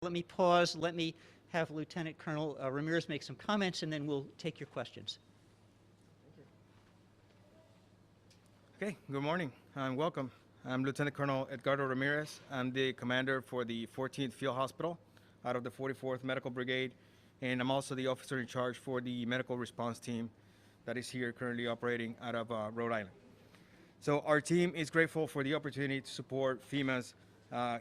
Let me pause. Let me have Lieutenant Colonel Ramirez make some comments, and then we'll take your questions. Okay, good morning and welcome. I'm Lieutenant Colonel Edgardo Ramirez. I'm the commander for the 14th Field Hospital out of the 44th Medical Brigade, and I'm also the officer in charge for the medical response team that is here currently operating out of Rhode Island. So our team is grateful for the opportunity to support FEMA's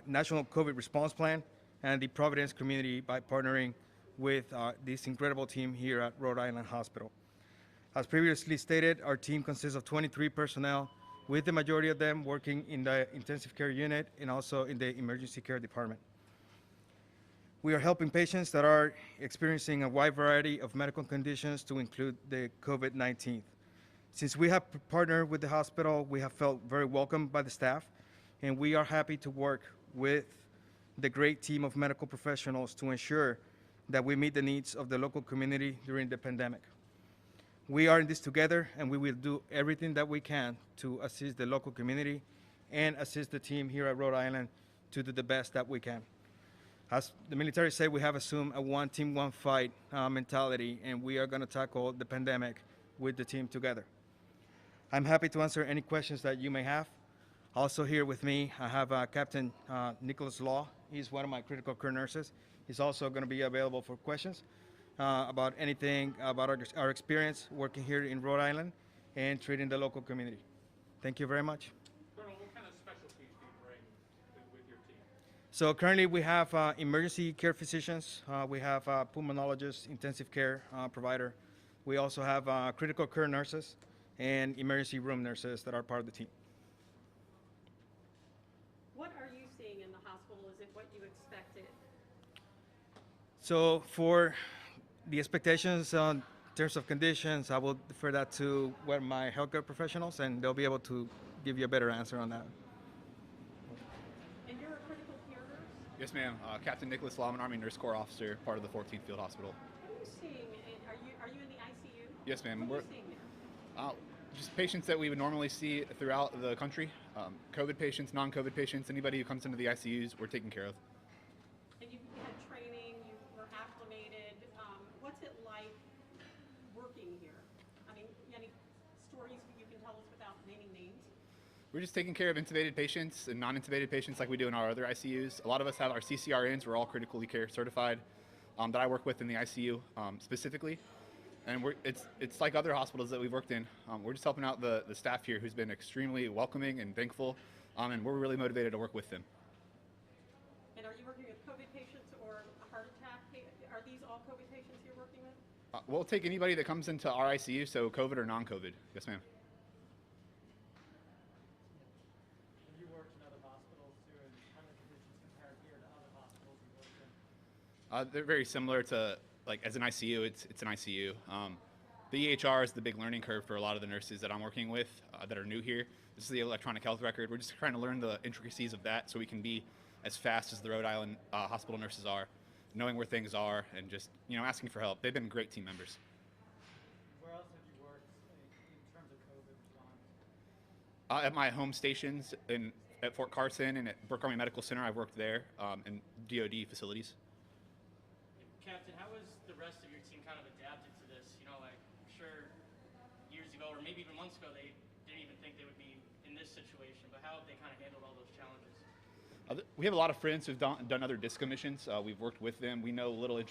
National COVID Response Plan and the Providence community by partnering with this incredible team here at Rhode Island Hospital. As previously stated, our team consists of 23 personnel, with the majority of them working in the intensive care unit and also in the emergency care department. We are helping patients that are experiencing a wide variety of medical conditions to include the COVID-19. Since we have partnered with the hospital, we have felt very welcomed by the staff, and we are happy to work with the great team of medical professionals to ensure that we meet the needs of the local community during the pandemic. We are in this together, and we will do everything that we can to assist the local community and assist the team here at Rhode Island to do the best that we can. As the military said, we have assumed a one team, one fight mentality, and we are going to tackle the pandemic with the team together. I'm happy to answer any questions that you may have. Also here with me, I have Captain Nicholas Law. He's one of my critical care nurses. He's also going to be available for questions about anything about our experience working here in Rhode Island and treating the local community. Thank you very much. Colonel, what kind of specialties do you bring with your team? So currently we have emergency care physicians. We have pulmonologists, intensive care provider. We also have critical care nurses and emergency room nurses that are part of the team. What are you seeing in the hospital? Is it what you expected? So for the expectations in terms of conditions, I will defer that to my healthcare professionals, and they'll be able to give you a better answer on that. And you're a critical care nurse? Yes, ma'am. Captain Nicholas Law, an Army Nurse Corps officer, part of the 14th Field Hospital. What are you seeing? Are you in the ICU? Yes, ma'am. What are you seeing there? Just patients that we would normally see throughout the country. COVID patients, non-COVID patients, anybody who comes into the ICUs, we're taking care of. And you had training, you were acclimated. What's it like working here? I mean, any stories you can tell us without naming names? We're just taking care of intubated patients and non-intubated patients like we do in our other ICUs. A lot of us have our CCRNs, we're all critically care certified, that I work with in the ICU specifically. And it's like other hospitals that we've worked in. We're just helping out the staff here who's been extremely welcoming and thankful, and we're really motivated to work with them. And are you working with COVID patients or a heart attack? Are these all COVID patients you're working with? We'll take anybody that comes into our ICU, so COVID or non-COVID. Yes, ma'am. Have you worked in other hospitals too, and how do the conditions compare here to other hospitals you've worked in? They're very similar to, like, as an ICU, it's an ICU. The EHR is the big learning curve for a lot of the nurses that I'm working with that are new here. This is the electronic health record. We're just trying to learn the intricacies of that so we can be as fast as the Rhode Island hospital nurses are, knowing where things are and just, asking for help. They've been great team members. Where else have you worked in terms of COVID response? At my home stations at Fort Carson and at Burke Army Medical Center, I've worked there in DoD facilities. Captain, how has the rest of your team kind of adapted to this? I'm sure years ago, or maybe even months ago, they didn't even think they would be in this situation, but how have they kind of handled all those challenges? We have a lot of friends who've done other DISCA missions. We've worked with them. We know little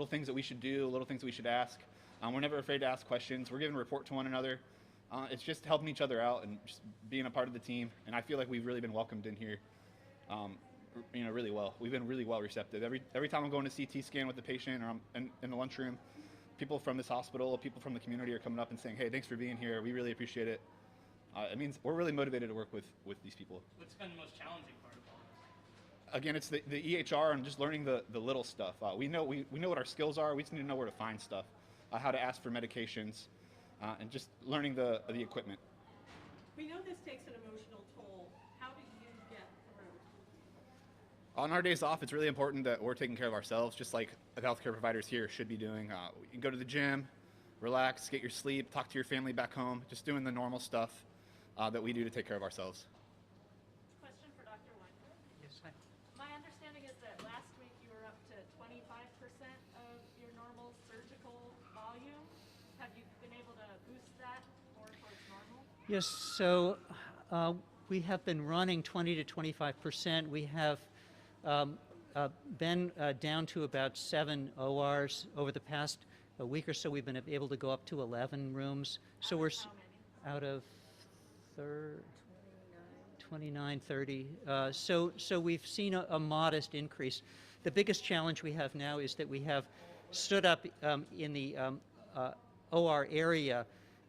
things that we should do, little things that we should ask. We're never afraid to ask questions. We're giving a report to one another. It's just helping each other out and just being a part of the team. And I feel like we've really been welcomed in here. Really well. We've been really well receptive. Every time I'm going to CT scan with the patient or I'm in the lunchroom, people from this hospital, people from the community are coming up and saying, "Hey, thanks for being here. We really appreciate it." It means we're really motivated to work with these people. What's been the most challenging part of all this? Again, it's the EHR and just learning the little stuff. We know what our skills are. We just need to know where to find stuff, how to ask for medications, and just learning the equipment. We know this takes an emotional toll. How do you get through? On our days off, it's really important that we're taking care of ourselves, just like the healthcare providers here should be doing. You can go to the gym, relax, get your sleep, talk to your family back home, just doing the normal stuff that we do to take care of ourselves. Question for Dr. Weinberg. Yes, My understanding is that last week you were Yes, so we have been running 20 to 25%. We have been down to about 7 ORs over the past week or so. We've been able to go up to 11 rooms. So we're out of 29, 30. So we've seen a modest increase. The biggest challenge we have now is that we have stood up in the OR area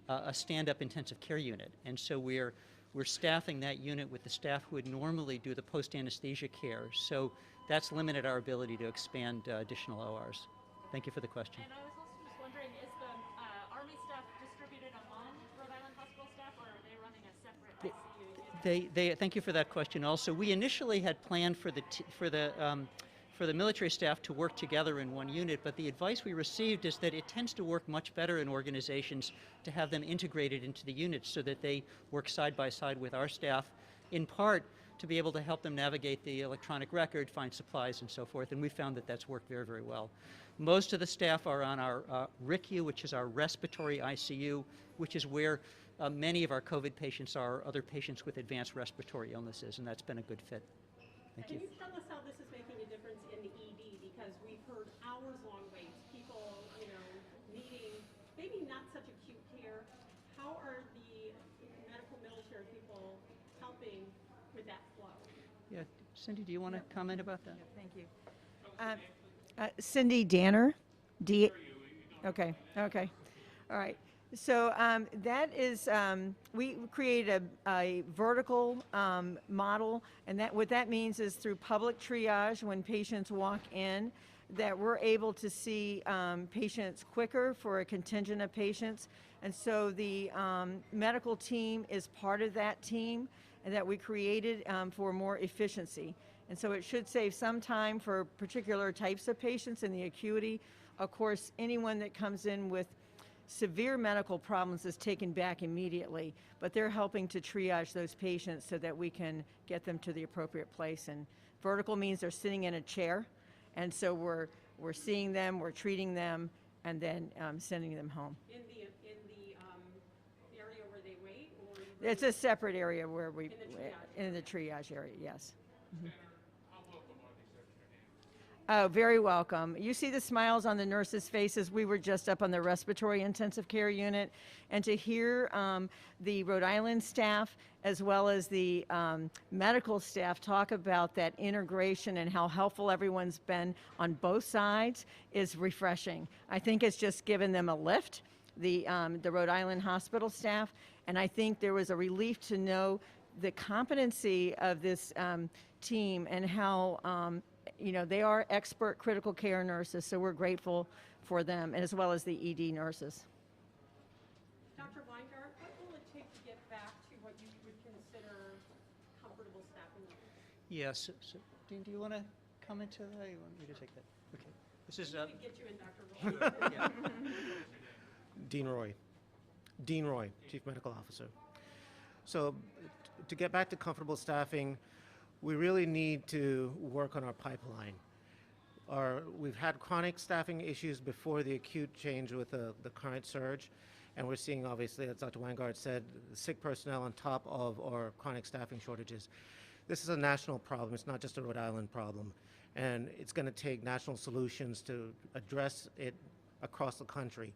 a stand-up intensive care unit, and so we're staffing that unit with the staff who would normally do the post-anesthesia care. So that's limited our ability to expand additional ORs. Thank you for the question. And I was also just wondering, is the Army staff distributed among Rhode Island hospital staff, or are they running a separate ICU? Thank you for that question. Also, we initially had planned for the military staff to work together in one unit, but the advice we received is that it tends to work much better in organizations to have them integrated into the units so that they work side by side with our staff, in part to be able to help them navigate the electronic record, find supplies, and so forth, and we found that that's worked very, very well. Most of the staff are on our RICU, which is our respiratory ICU, which is where many of our COVID patients are, other patients with advanced respiratory illnesses, and that's been a good fit. Thank you. Can you tell us how this is making a difference in the ED? Because we've heard hours-long waits, people, needing maybe not such acute care. How are the medical military people helping with that flow? Yeah, Cindy, do you want to comment about that? Thank you. Cindy Danner. Okay. All right. So that is, we created a vertical model, and what that means is through public triage, when patients walk in, that we're able to see patients quicker for a contingent of patients. And so the medical team is part of that team, and that we created for more efficiency. And so it should save some time for particular types of patients in the acuity. Of course, anyone that comes in with severe medical problems is taken back immediately, but they're helping to triage those patients so that we can get them to the appropriate place. And vertical means they're sitting in a chair, and so we're seeing them, we're treating them, and then sending them home. In the area where they wait, or It's a separate area where we in the triage in the triage area. Yes. How welcome are these extra hands? Oh, very welcome. You see the smiles on the nurses' faces. We were just up on the respiratory intensive care unit, and to hear the Rhode Island staff as well as the medical staff talk about that integration and how helpful everyone's been on both sides is refreshing. I think it's just given them a lift, the Rhode Island hospital staff, and I think there was a relief to know the competency of this team and how they are expert critical care nurses, so we're grateful for them, and as well as the ED nurses. Dr. Weingart, what will it take to get back to what you would consider comfortable staffing levels? Yes. So, Dean, do you want to comment to that? Or you want me to take that? Okay. This is. We could get you in, Dr. Roy. Dean Roy, Chief Medical Officer. So to get back to comfortable staffing, we really need to work on our pipeline. We've had chronic staffing issues before the acute change with the current surge, and we're seeing, obviously, as Dr. Weingart said, sick personnel on top of our chronic staffing shortages. This is a national problem. It's not just a Rhode Island problem, and it's going to take national solutions to address it across the country.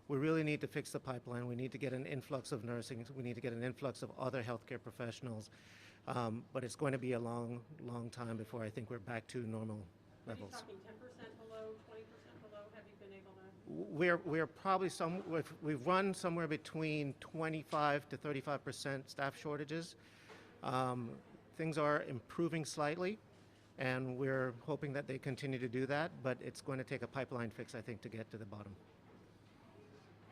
We really need to fix the pipeline. We need to get an influx of nursing. We need to get an influx of other healthcare professionals. But it's going to be a long, long time before I think we're back to normal levels. Are you talking 10% below, 20% below? Have you been able to? We're probably we've run somewhere between 25 to 35% staff shortages. Things are improving slightly, and we're hoping that they continue to do that, but it's going to take a pipeline fix, I think, to get to the bottom.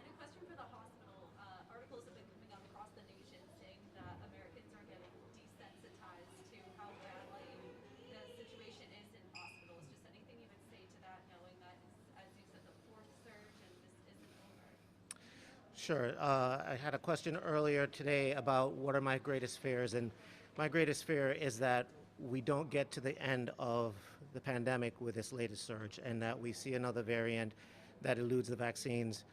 And a question for the hospital. Articles have been coming out across the nation saying that Americans are getting desensitized to how badly the situation is in hospitals. Just anything you would say to that, knowing that, as you said, the fourth surge and this isn't over? Sure. I had a question earlier today about what are my greatest fears, and my greatest fear is that we don't get to the end of the pandemic with this latest surge, and that we see another variant that eludes the vaccines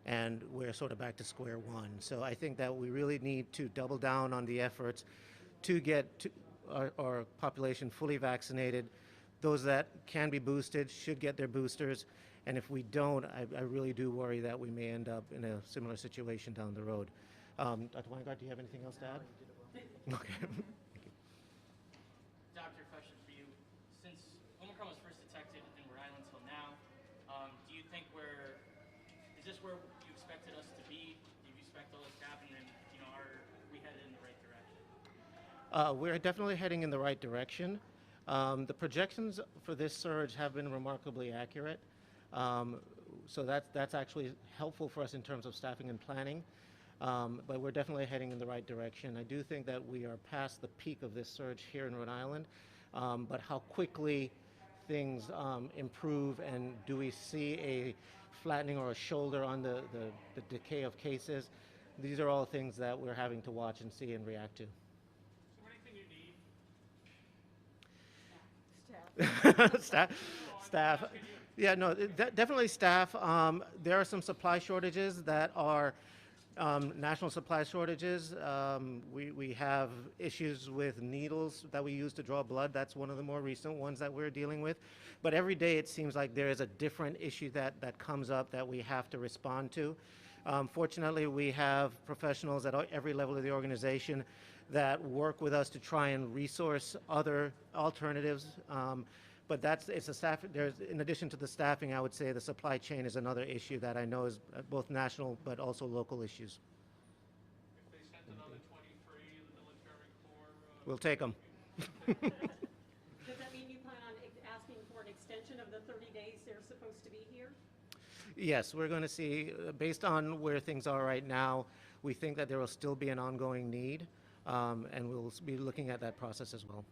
and we're sort of back to square one. So I think that we really need to double down on the efforts to get our population fully vaccinated. Those that can be boosted should get their boosters, and if we don't, I really do worry that we may end up in a similar situation down the road. Dr. Weingart, do you have anything else to add? Okay. Doctor, question for you. Since Omicron was first detected in Rhode Island till now, do you think is this where you expected us to be? Do you expect all this to happen, and are we headed in the right direction? We're definitely heading in the right direction. The projections for this surge have been remarkably accurate. So that's actually helpful for us in terms of staffing and planning. But we're definitely heading in the right direction. I do think that we are past the peak of this surge here in Rhode Island, but how quickly things improve, and do we see a flattening or a shoulder on the decay of cases, these are all things that we're having to watch and see and react to. Is there anything you need? Staff. Yeah, no, definitely staff. There are some supply shortages that are national supply shortages. We have issues with needles that we use to draw blood. That's one of the more recent ones that we're dealing with. But every day it seems like there is a different issue that comes up that we have to respond to. Fortunately, we have professionals at every level of the organization that work with us to try and resource other alternatives. But it's a staff. In addition to the staffing, I would say the supply chain is another issue that I know is both national but also local issues. If they sent another 23 in the military corps, We'll take them. Does that mean you plan on asking for an extension of the 30 days they're supposed to be here? Yes, we're going to see, based on where things are right now, we think that there will still be an ongoing need, and we'll be looking at that process as well.